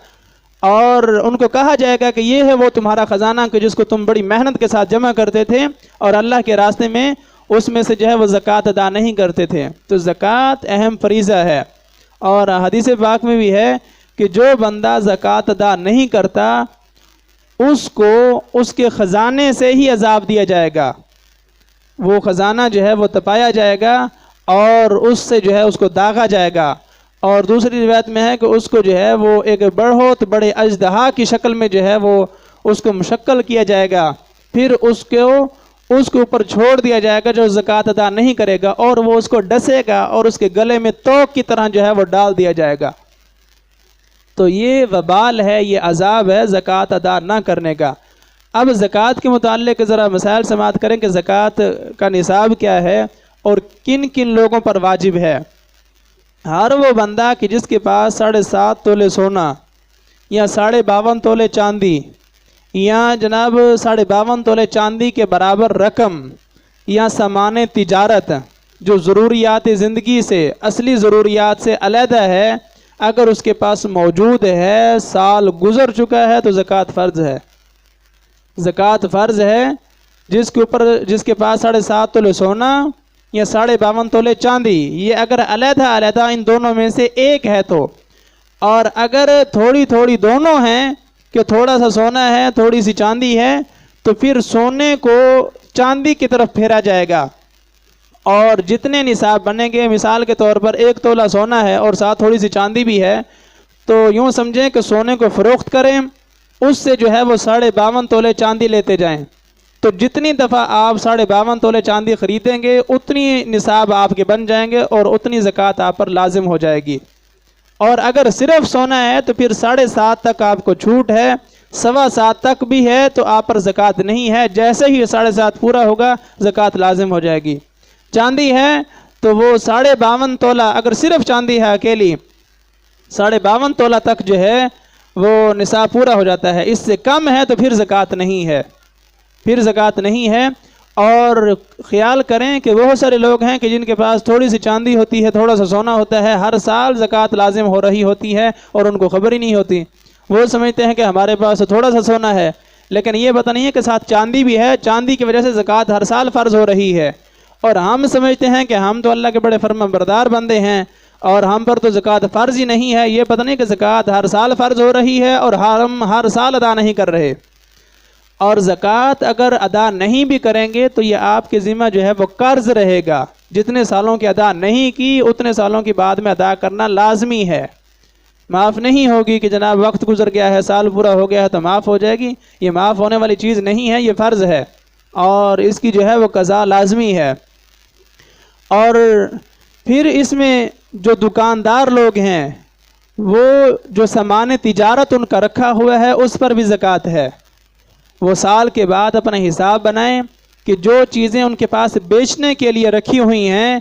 اور ان کو کہا جائے گا کہ یہ ہے وہ تمہارا خزانہ کہ جس کو تم بڑی محنت کے ساتھ جمع کرتے تھے اور اللہ کے راستے میں اس میں سے جو ہے وہ زکوٰۃ ادا نہیں کرتے تھے. تو زکوٰۃ اہم فریضہ ہے، اور حدیث پاک میں بھی ہے کہ جو بندہ زکوٰۃ ادا نہیں کرتا اس کو اس کے خزانے سے ہی عذاب دیا جائے گا. وہ خزانہ جو ہے وہ تپایا جائے گا اور اس سے جو ہے اس کو داغا جائے گا. اور دوسری روایت میں ہے کہ اس کو جو ہے وہ ایک بہت بڑے اژدہا کی شکل میں جو ہے وہ اس کو مشکل کیا جائے گا، پھر اس کے اوپر چھوڑ دیا جائے گا جو زکوٰۃ ادا نہیں کرے گا، اور وہ اس کو ڈسے گا اور اس کے گلے میں توق کی طرح جو ہے وہ ڈال دیا جائے گا. تو یہ وبال ہے، یہ عذاب ہے زکوٰۃ ادا نہ کرنے کا. اب زکوٰۃ کے متعلق ذرا مسائل سماعت کریں کہ زکوٰۃ کا نصاب کیا ہے اور کن کن لوگوں پر واجب ہے. ہر وہ بندہ کہ جس کے پاس 7.5 تولے سونا یا 52.5 تولے چاندی یا جناب 52.5 تولے چاندی کے برابر رقم یا سامان تجارت جو ضروریات زندگی سے، اصلی ضروریات سے علیحدہ ہے، اگر اس کے پاس موجود ہے، سال گزر چکا ہے، تو زکوٰۃ فرض ہے. زکوٰۃ فرض ہے جس کے پاس 7.5 تولے سونا یا 52.5 تولے چاندی، یہ اگر علیحدہ ان دونوں میں سے ایک ہے تو، اور اگر تھوڑی تھوڑی دونوں ہیں کہ تھوڑا سا سونا ہے تھوڑی سی چاندی ہے، تو پھر سونے کو چاندی کی طرف پھیرا جائے گا، اور جتنے نصاب بنیں گے، مثال کے طور پر 1 تولا سونا ہے اور ساتھ تھوڑی سی چاندی بھی ہے، تو یوں سمجھیں کہ سونے کو فروخت کریں، اس سے جو ہے وہ 52.5 تولے چاندی لیتے جائیں. تو جتنی دفعہ آپ 52.5 تولے چاندی خریدیں گے اتنی نصاب آپ کے بن جائیں گے اور اتنی زکوٰۃ آپ پر لازم ہو جائے گی. اور اگر صرف سونا ہے تو پھر 7.5 تک آپ کو چھوٹ ہے، 7.25 تک بھی ہے تو آپ پر زکوٰۃ نہیں ہے. جیسے ہی 7.5 پورا ہوگا زکوٰۃ لازم ہو جائے گی. چاندی ہے تو وہ 52.5 تولہ، اگر صرف چاندی ہے اکیلی 52.5 تولہ تک جو ہے وہ نصاب پورا ہو جاتا ہے. اس سے کم ہے تو پھر زکوٰۃ نہیں ہے، اور خیال کریں کہ بہت سارے لوگ ہیں کہ جن کے پاس تھوڑی سی چاندی ہوتی ہے، تھوڑا سا سونا ہوتا ہے، ہر سال زکوٰۃ لازم ہو رہی ہوتی ہے اور ان کو خبر ہی نہیں ہوتی. وہ سمجھتے ہیں کہ ہمارے پاس تھوڑا سا سونا ہے، لیکن یہ پتہ نہیں ہے کہ ساتھ چاندی بھی ہے، چاندی کی وجہ سے زکوٰۃ ہر سال فرض ہو رہی ہے. اور ہم سمجھتے ہیں کہ ہم تو اللہ کے بڑے فرما بردار بندے ہیں اور ہم پر تو زکوٰۃ فرض ہی نہیں ہے. یہ پتہ نہیں کہ زکوٰۃ ہر سال فرض ہو رہی ہے اور ہم ہر سال ادا نہیں کر رہے. اور زکوٰۃ اگر ادا نہیں بھی کریں گے تو یہ آپ کے ذمہ جو ہے وہ قرض رہے گا. جتنے سالوں کی ادا نہیں کی اتنے سالوں کی بعد میں ادا کرنا لازمی ہے. معاف نہیں ہوگی کہ جناب وقت گزر گیا ہے، سال پورا ہو گیا ہے تو معاف ہو جائے گی. یہ معاف ہونے والی چیز نہیں ہے، یہ فرض ہے اور اس کی جو ہے وہ قضا لازمی ہے. اور پھر اس میں جو دکاندار لوگ ہیں وہ جو سامان تجارت ان کا رکھا ہوا ہے اس پر بھی زکوٰۃ ہے. وہ سال کے بعد اپنا حساب بنائیں کہ جو چیزیں ان کے پاس بیچنے کے لیے رکھی ہوئی ہیں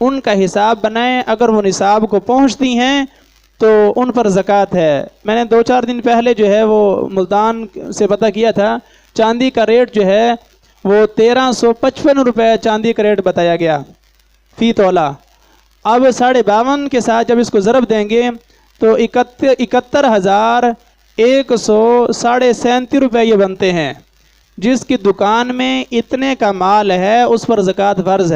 ان کا حساب بنائیں. اگر وہ نصاب کو پہنچتی ہیں تو ان پر زکوٰۃ ہے. میں نے 2-4 دن پہلے جو ہے وہ ملتان سے پتہ کیا تھا، چاندی کا ریٹ جو ہے وہ 1355 روپے چاندی کا ریٹ بتایا گیا فی تولہ. اب 52.5 کے ساتھ جب اس کو ضرب دیں گے تو 71,137 روپے یہ بنتے ہیں. جس کی دکان میں اتنے کا مال ہے اس پر زکوٰۃ فرض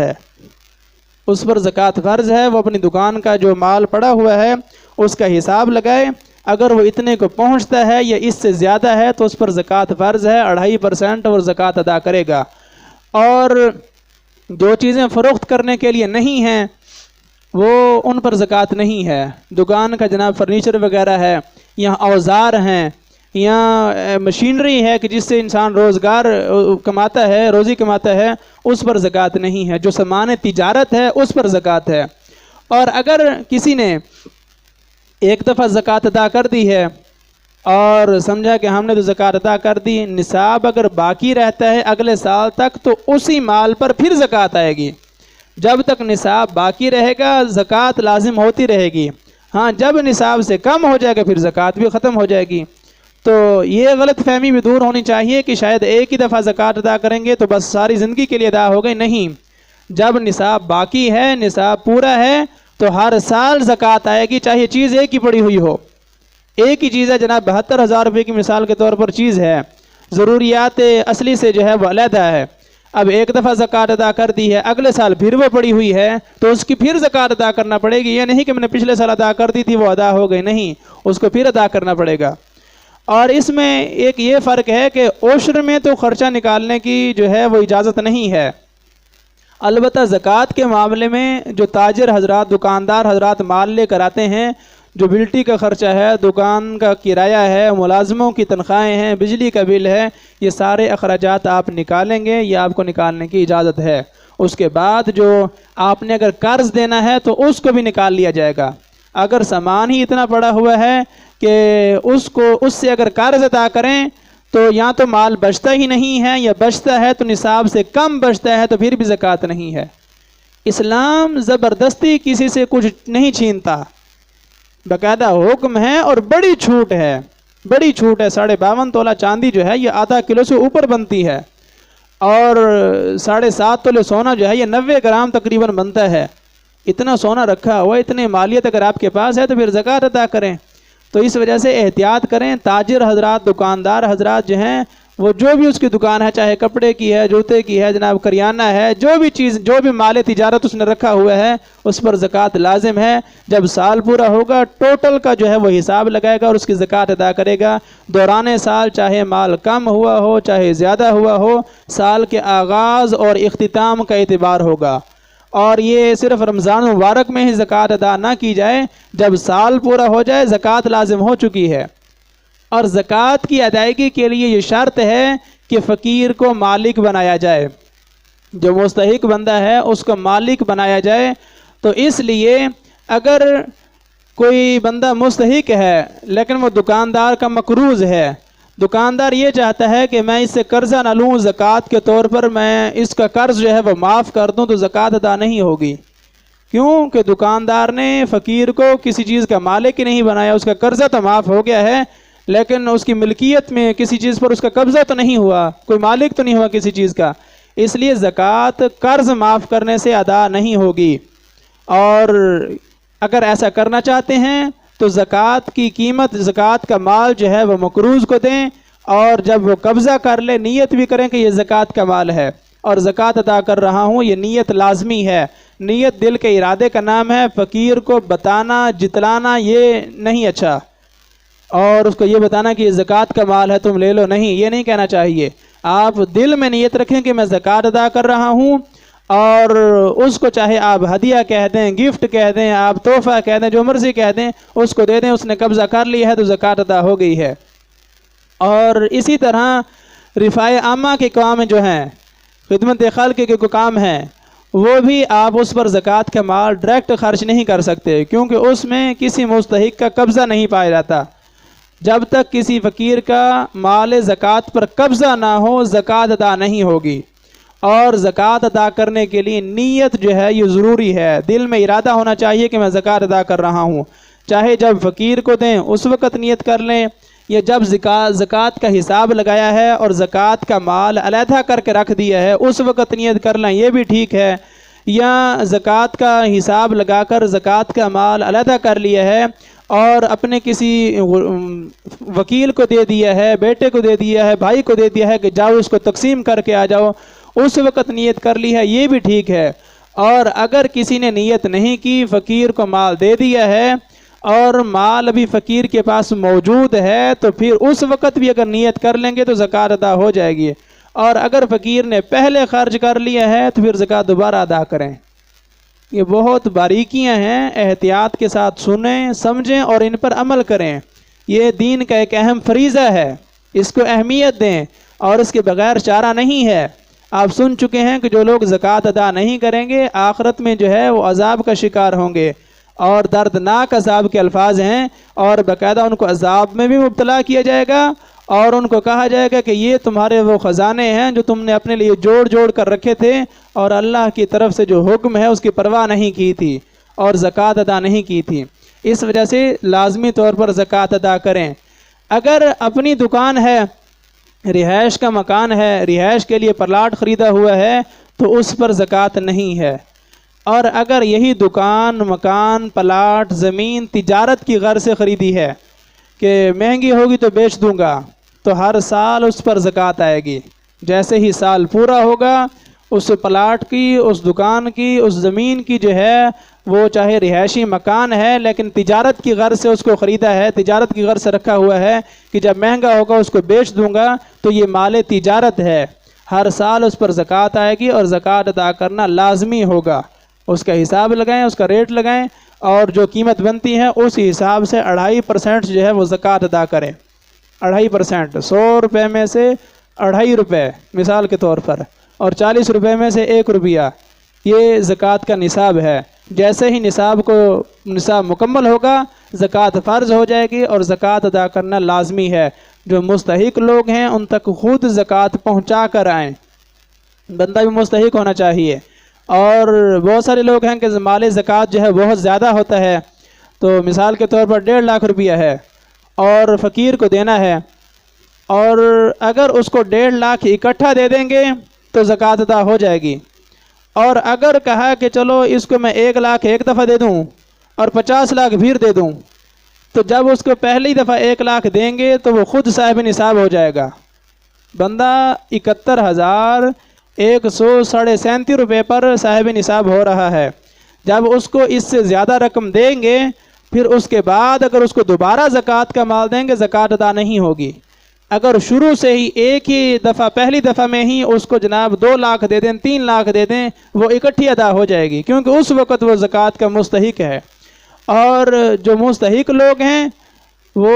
ہے، وہ اپنی دکان کا جو مال پڑا ہوا ہے اس کا حساب لگائے. اگر وہ اتنے کو پہنچتا ہے یا اس سے زیادہ ہے تو اس پر زکوٰۃ فرض ہے، 2.5% اور زکوٰۃ ادا کرے گا. اور جو چیزیں فروخت کرنے کے لیے نہیں ہیں وہ ان پر زکوٰۃ نہیں ہے. دکان کا جناب فرنیچر وغیرہ ہے یا اوزار ہیں یا مشینری ہے کہ جس سے انسان روزگار کماتا ہے، روزی کماتا ہے، اس پر زکوٰۃ نہیں ہے۔ جو سامان تجارت ہے اس پر زکوٰۃ ہے۔ اور اگر کسی نے ایک دفعہ زکوٰۃ ادا کر دی ہے اور سمجھا کہ ہم نے تو زکوٰۃ ادا کر دی، نصاب اگر باقی رہتا ہے اگلے سال تک تو اسی مال پر پھر زکوٰۃ آئے گی۔ جب تک نصاب باقی رہے گا زکوٰۃ لازم ہوتی رہے گی۔ ہاں، جب نصاب سے کم ہو جائے گا پھر زکوٰۃ بھی ختم ہو جائے گی۔ تو یہ غلط فہمی بھی دور ہونی چاہیے کہ شاید ایک ہی دفعہ زکوٰۃ ادا کریں گے تو بس ساری زندگی کے لیے ادا ہو گئی۔ نہیں، جب نصاب باقی ہے، نصاب پورا ہے، تو ہر سال زکوٰۃ آئے گی، چاہے چیز ایک ہی پڑی ہوئی ہو۔ ایک ہی چیز ہے جناب، 72,000 روپے کی مثال کے طور پر چیز ہے، ضروریات اصلی سے جو ہے وہ علیحدہ ہے۔ اب ایک دفعہ زکوٰۃ ادا کر دی ہے، اگلے سال پھر وہ پڑی ہوئی ہے تو اس کی پھر زکوٰۃ ادا کرنا پڑے گی۔ یہ نہیں کہ میں نے پچھلے سال ادا کر دی تھی وہ ادا ہو گئی، نہیں، اس کو پھر ادا کرنا پڑے گا۔ اور اس میں ایک یہ فرق ہے کہ عشر میں تو خرچہ نکالنے کی جو ہے وہ اجازت نہیں ہے۔ البتہ زکوٰۃ کے معاملے میں جو تاجر حضرات، دکاندار حضرات مال لے کر آتے ہیں، جو بلٹی کا خرچہ ہے، دکان کا کرایہ ہے، ملازموں کی تنخواہیں ہیں، بجلی کا بل ہے، یہ سارے اخراجات آپ نکالیں گے، یہ آپ کو نکالنے کی اجازت ہے۔ اس کے بعد جو آپ نے اگر قرض دینا ہے تو اس کو بھی نکال لیا جائے گا۔ اگر سامان ہی اتنا پڑا ہوا ہے کہ اس سے اگر قرض ادا کریں تو یا تو مال بچتا ہی نہیں ہے، یا بچتا ہے تو نصاب سے کم بچتا ہے تو پھر بھی زکوٰۃ نہیں ہے۔ اسلام زبردستی کسی سے کچھ نہیں چھینتا، باقاعدہ حکم ہے اور بڑی چھوٹ ہے، بڑی چھوٹ ہے۔ 52.5 تولہ چاندی جو ہے یہ آدھا کلو سے اوپر بنتی ہے، اور 7.5 تولے سونا جو ہے یہ 90 گرام تقریباً بنتا ہے۔ اتنا سونا رکھا ہوا، اتنی مالیت اگر آپ کے پاس ہے تو پھر زکوٰۃ ادا کریں۔ تو اس وجہ سے احتیاط کریں۔ تاجر حضرات، دکاندار حضرات جو ہیں وہ جو بھی اس کی دکان ہے، چاہے کپڑے کی ہے، جوتے کی ہے، جناب کریانہ ہے، جو بھی چیز، جو بھی مال تجارت اس نے رکھا ہوا ہے اس پر زکوٰۃ لازم ہے۔ جب سال پورا ہوگا ٹوٹل کا جو ہے وہ حساب لگائے گا اور اس کی زکوٰۃ ادا کرے گا۔ دوران سال چاہے مال کم ہوا ہو چاہے زیادہ ہوا ہو، سال کے آغاز اور اختتام کا اعتبار ہوگا۔ اور یہ صرف رمضان مبارک میں ہی زکوٰۃ ادا نہ کی جائے، جب سال پورا ہو جائے زکوٰۃ لازم ہو چکی ہے۔ اور زکوٰۃ کی ادائیگی کے لیے یہ شرط ہے کہ فقیر کو مالک بنایا جائے، جو مستحق بندہ ہے اس کو مالک بنایا جائے۔ تو اس لیے اگر کوئی بندہ مستحق ہے لیکن وہ دکاندار کا مقروض ہے، دکاندار یہ چاہتا ہے کہ میں اس سے قرضہ نہ لوں، زکوٰۃ کے طور پر میں اس کا قرض جو ہے وہ معاف کر دوں، تو زکوٰۃ ادا نہیں ہوگی۔ کیوں کہ دکاندار نے فقیر کو کسی چیز کا مالک ہی نہیں بنایا۔ اس کا قرضہ تو معاف ہو گیا ہے لیکن اس کی ملکیت میں کسی چیز پر اس کا قبضہ تو نہیں ہوا، کوئی مالک تو نہیں ہوا کسی چیز کا۔ اس لیے زکوٰۃ قرض معاف کرنے سے ادا نہیں ہوگی۔ اور اگر ایسا کرنا چاہتے ہیں تو زکوٰۃ کی قیمت، زکوٰۃ کا مال جو ہے وہ مقروض کو دیں، اور جب وہ قبضہ کر لے نیت بھی کریں کہ یہ زکوٰۃ کا مال ہے اور زکوٰۃ ادا کر رہا ہوں، یہ نیت لازمی ہے۔ نیت دل کے ارادے کا نام ہے، فقیر کو بتانا، جتلانا یہ نہیں اچھا، اور اس کو یہ بتانا کہ یہ زکوٰۃ کا مال ہے تم لے لو، نہیں، یہ نہیں کہنا چاہیے۔ آپ دل میں نیت رکھیں کہ میں زکوٰۃ ادا کر رہا ہوں، اور اس کو چاہے آپ ہدیہ کہہ دیں، گفٹ کہہ دیں، آپ تحفہ کہہ دیں، جو مرضی کہہ دیں، اس کو دے دیں، اس نے قبضہ کر لیا ہے تو زکوٰۃ ادا ہو گئی ہے۔ اور اسی طرح رفاع عامہ کے کام جو ہیں، خدمت خلق کے کام ہیں، وہ بھی آپ اس پر زکوٰۃ کا مال ڈائریکٹ خرچ نہیں کر سکتے، کیونکہ اس میں کسی مستحق کا قبضہ نہیں پایا جاتا۔ جب تک کسی فقیر کا مال زکوٰۃ پر قبضہ نہ ہو زکوٰۃ ادا نہیں ہوگی۔ اور زکوٰۃ ادا کرنے کے لیے نیت جو ہے یہ ضروری ہے، دل میں ارادہ ہونا چاہیے کہ میں زکوٰۃ ادا کر رہا ہوں، چاہے جب فقیر کو دیں اس وقت نیت کر لیں، یا جب زکوٰۃ کا حساب لگایا ہے اور زکوٰۃ کا مال علیحدہ کر کے رکھ دیا ہے اس وقت نیت کر لیں، یہ بھی ٹھیک ہے۔ یا زکوٰۃ کا حساب لگا کر زکوٰۃ کا مال علیحدہ کر لیا ہے اور اپنے کسی وکیل کو دے دیا ہے، بیٹے کو دے دیا ہے، بھائی کو دے دیا ہے کہ جاؤ اس کو تقسیم کر کے آ جاؤ، اس وقت نیت کر لی ہے، یہ بھی ٹھیک ہے۔ اور اگر کسی نے نیت نہیں کی، فقیر کو مال دے دیا ہے اور مال ابھی فقیر کے پاس موجود ہے، تو پھر اس وقت بھی اگر نیت کر لیں گے تو زکوٰۃ ادا ہو جائے گی۔ اور اگر فقیر نے پہلے خرچ کر لیا ہے تو پھر زکوٰۃ دوبارہ ادا کریں۔ یہ بہت باریکیاں ہیں، احتیاط کے ساتھ سنیں، سمجھیں اور ان پر عمل کریں۔ یہ دین کا ایک اہم فریضہ ہے، اس کو اہمیت دیں، اور اس کے بغیر چارہ نہیں ہے۔ آپ سن چکے ہیں کہ جو لوگ زکوٰۃ ادا نہیں کریں گے آخرت میں جو ہے وہ عذاب کا شکار ہوں گے، اور دردناک عذاب کے الفاظ ہیں، اور باقاعدہ ان کو عذاب میں بھی مبتلا کیا جائے گا، اور ان کو کہا جائے گا کہ یہ تمہارے وہ خزانے ہیں جو تم نے اپنے لیے جوڑ جوڑ کر رکھے تھے، اور اللہ کی طرف سے جو حکم ہے اس کی پرواہ نہیں کی تھی اور زکوٰۃ ادا نہیں کی تھی۔ اس وجہ سے لازمی طور پر زکوٰۃ ادا کریں۔ اگر اپنی دکان ہے، رہائش کا مکان ہے، رہائش کے لیے پلاٹ خریدا ہوا ہے، تو اس پر زکوٰۃ نہیں ہے۔ اور اگر یہی دکان، مکان، پلاٹ، زمین تجارت کی غرض سے خریدی ہے کہ مہنگی ہوگی تو بیچ دوں گا، تو ہر سال اس پر زکوٰۃ آئے گی۔ جیسے ہی سال پورا ہوگا، اس پلاٹ کی، اس دکان کی، اس زمین کی جو ہے وہ چاہے رہائشی مکان ہے لیکن تجارت کی غرض سے اس کو خریدا ہے، تجارت کی غرض سے رکھا ہوا ہے کہ جب مہنگا ہوگا اس کو بیچ دوں گا، تو یہ مال تجارت ہے، ہر سال اس پر زکوٰۃ آئے گی اور زکوٰۃ ادا کرنا لازمی ہوگا۔ اس کا حساب لگائیں، اس کا ریٹ لگائیں، اور جو قیمت بنتی ہے اس حساب سے 2.5% جو ہے وہ زکوٰۃ ادا کریں۔ 2.5%، 100 روپے میں سے 2.5 روپے مثال کے طور پر، اور 40 روپے میں سے 1 روپیہ، یہ زکوٰۃ کا نصاب ہے۔ جیسے ہی نصاب مکمل ہوگا، زکوٰۃ فرض ہو جائے گی اور زکوٰۃ ادا کرنا لازمی ہے۔ جو مستحق لوگ ہیں ان تک خود زکوٰۃ پہنچا کر آئیں، بندہ بھی مستحق ہونا چاہیے۔ اور بہت سارے لوگ ہیں کہ مال زکوٰۃ جو ہے بہت زیادہ ہوتا ہے، تو مثال کے طور پر 1.5 لاکھ روپیہ ہے اور فقیر کو دینا ہے، اور اگر اس کو 1.5 لاکھ اکٹھا دے دیں گے تو زکوٰۃ ادا ہو جائے گی۔ اور اگر کہا کہ چلو اس کو میں 1 لاکھ ایک دفعہ دے دوں اور 50 لاکھ پھر دے دوں، تو جب اس کو پہلی دفعہ 1 لاکھ دیں گے تو وہ خود صاحب نصاب ہو جائے گا۔ بندہ 71,137 روپے پر صاحب نصاب ہو رہا ہے۔ جب اس کو اس سے زیادہ رقم دیں گے، پھر اس کے بعد اگر اس کو دوبارہ زکوٰۃ کا مال دیں گے، زکوٰۃ ادا نہیں ہوگی۔ اگر شروع سے ہی ایک ہی دفعہ، پہلی دفعہ میں ہی اس کو جناب 2 لاکھ دے دیں، 3 لاکھ دے دیں، وہ اکٹھی ادا ہو جائے گی، کیونکہ اس وقت وہ زکوٰۃ کا مستحق ہے۔ اور جو مستحق لوگ ہیں وہ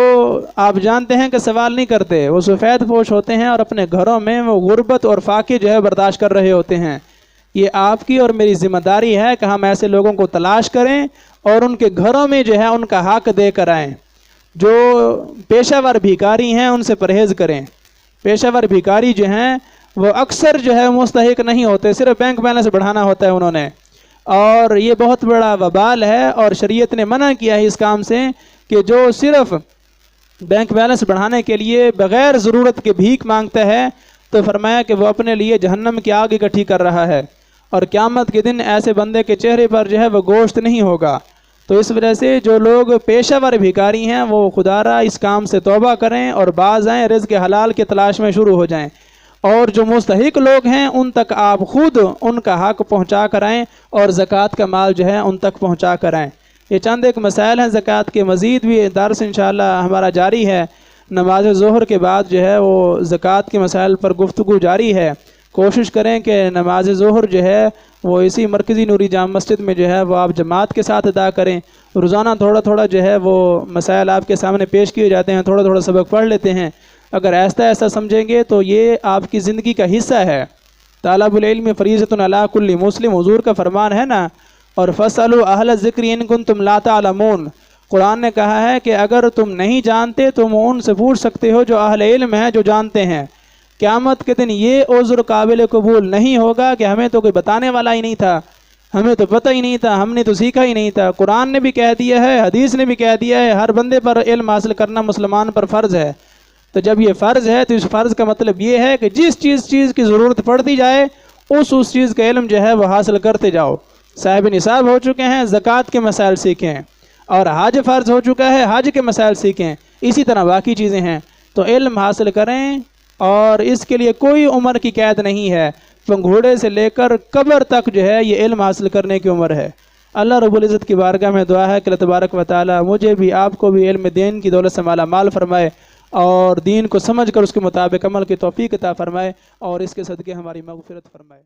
آپ جانتے ہیں کہ سوال نہیں کرتے، وہ سفید پوش ہوتے ہیں اور اپنے گھروں میں وہ غربت اور فاقے جو ہے برداشت کر رہے ہوتے ہیں۔ یہ آپ کی اور میری ذمہ داری ہے کہ ہم ایسے لوگوں کو تلاش کریں اور ان کے گھروں میں جو ہے ان کا حق دے کر آئیں۔ جو پیشہ ور بھیکاری ہیں ان سے پرہیز کریں۔ پیشہ ور بھیکاری جو ہیں وہ اکثر جو ہے مستحق نہیں ہوتے، صرف بینک بیلنس بڑھانا ہوتا ہے انہوں نے، اور یہ بہت بڑا وبال ہے، اور شریعت نے منع کیا ہے اس کام سے کہ جو صرف بینک بیلنس بڑھانے کے لیے بغیر ضرورت کے بھیک مانگتا ہے، تو فرمایا کہ وہ اپنے لیے جہنم کی آگ اکٹھی کر رہا ہے، اور قیامت کے دن ایسے بندے کے چہرے پر جو ہے وہ گوشت نہیں ہوگا۔ تو اس وجہ سے جو لوگ پیشہ ور بھیکاری ہیں وہ خدارہ اس کام سے توبہ کریں اور باز آئیں، رزق حلال کی تلاش میں شروع ہو جائیں، اور جو مستحق لوگ ہیں ان تک آپ خود ان کا حق پہنچا کر آئیں اور زکوٰۃ کا مال جو ہے ان تک پہنچا کر آئیں۔ یہ چند ایک مسائل ہیں زکوٰۃ کے، مزید بھی درس انشاءاللہ ہمارا جاری ہے۔ نماز ظہر کے بعد جو ہے وہ زکوٰۃ کے مسائل پر گفتگو جاری ہے۔ کوشش کریں کہ نماز ظہر جو ہے وہ اسی مرکزی نوری جامع مسجد میں جو ہے وہ آپ جماعت کے ساتھ ادا کریں۔ روزانہ تھوڑا تھوڑا جو ہے وہ مسائل آپ کے سامنے پیش کیے جاتے ہیں، تھوڑا تھوڑا سبق پڑھ لیتے ہیں۔ اگر ایسا ایسا سمجھیں گے تو یہ آپ کی زندگی کا حصہ ہے۔ طالب العلم فریضۃ علی کل مسلم، حضور کا فرمان ہے نا، اور فاسألوا اہل الذکر ان کنتم لا تعلمون۔ قرآن نے کہا ہے کہ اگر تم نہیں جانتے تم ان سے پوچھ سکتے ہو جو اہل علم ہیں، جو جانتے ہیں۔ قیامت کے دن یہ عذر قابل قبول نہیں ہوگا کہ ہمیں تو کوئی بتانے والا ہی نہیں تھا، ہمیں تو پتہ ہی نہیں تھا، ہم نے تو سیکھا ہی نہیں تھا۔ قرآن نے بھی کہہ دیا ہے، حدیث نے بھی کہہ دیا ہے، ہر بندے پر علم حاصل کرنا مسلمان پر فرض ہے۔ تو جب یہ فرض ہے تو اس فرض کا مطلب یہ ہے کہ جس چیز کی ضرورت پڑتی جائے اس چیز کا علم جو ہے وہ حاصل کرتے جاؤ۔ صاحب نصاب ہو چکے ہیں، زکوٰۃ کے مسائل سیکھیں، اور حج فرض ہو چکا ہے، حج کے مسائل سیکھیں، اسی طرح باقی چیزیں ہیں۔ تو علم حاصل کریں، اور اس کے لیے کوئی عمر کی قید نہیں ہے، پنگھوڑے سے لے کر قبر تک جو ہے یہ علم حاصل کرنے کی عمر ہے۔ اللہ رب العزت کی بارگاہ میں دعا ہے کہ اللہ تبارک و تعالی مجھے بھی آپ کو بھی علم دین کی دولت سے مالا مال فرمائے، اور دین کو سمجھ کر اس کے مطابق عمل کی توفیق عطا فرمائے، اور اس کے صدقے ہماری مغفرت فرمائے۔